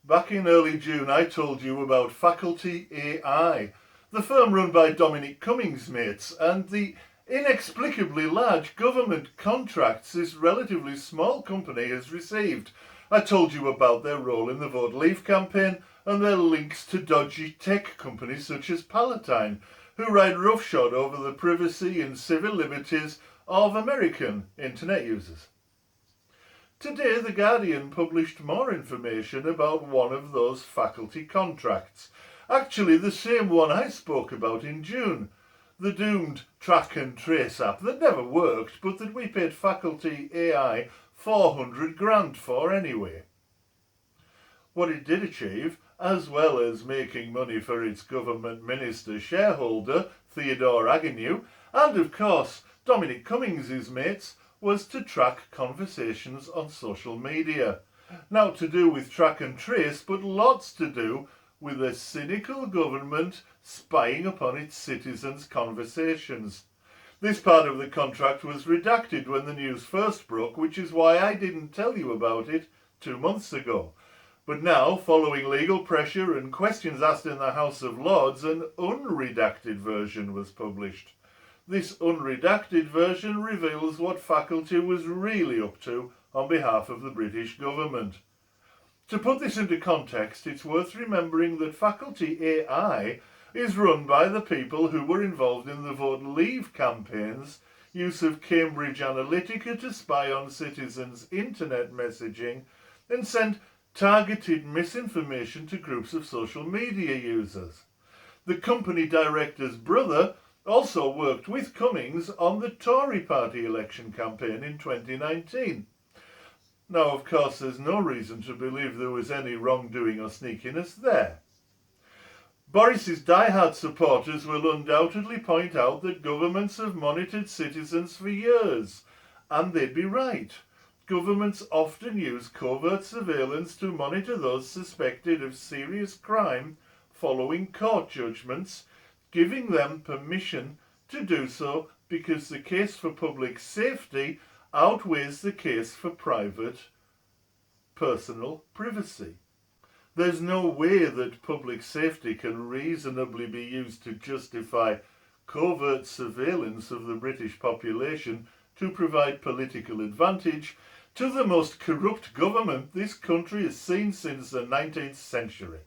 Back in early June I told you about Faculty AI, the firm run by Dominic Cummings mates, and the inexplicably large government contracts this relatively small company has received. I told you about their role in the Vote Leave campaign and their links to dodgy tech companies such as Palatine, who ride roughshod over the privacy and civil liberties of American internet users. Today, The Guardian published more information about one of those faculty contracts. Actually, the same one I spoke about in June. The doomed track and trace app that never worked, but that we paid Faculty AI 400 grand for anyway. What it did achieve, as well as making money for its government minister shareholder, Theodore Agnew, and of course Dominic Cummings' mates, was to track conversations on social media. Now to do with track and trace, but lots to do with a cynical government spying upon its citizens' conversations. This part of the contract was redacted when the news first broke, which is why I didn't tell you about it 2 months ago. But now, following legal pressure and questions asked in the House of Lords, an unredacted version was published. This unredacted version reveals what Faculty was really up to on behalf of the British government. To put this into context, it's worth remembering that Faculty AI is run by the people who were involved in the Vote Leave campaign's use of Cambridge Analytica to spy on citizens' internet messaging and send targeted misinformation to groups of social media users. The company director's brother also worked with Cummings on the Tory party election campaign in 2019. Now, of course, there's no reason to believe there was any wrongdoing or sneakiness there. Boris's diehard supporters will undoubtedly point out that governments have monitored citizens for years, and they'd be right. Governments often use covert surveillance to monitor those suspected of serious crime following court judgments, giving them permission to do so because the case for public safety outweighs the case for private, personal privacy. There's no way that public safety can reasonably be used to justify covert surveillance of the British population to provide political advantage to the most corrupt government this country has seen since the 19th century.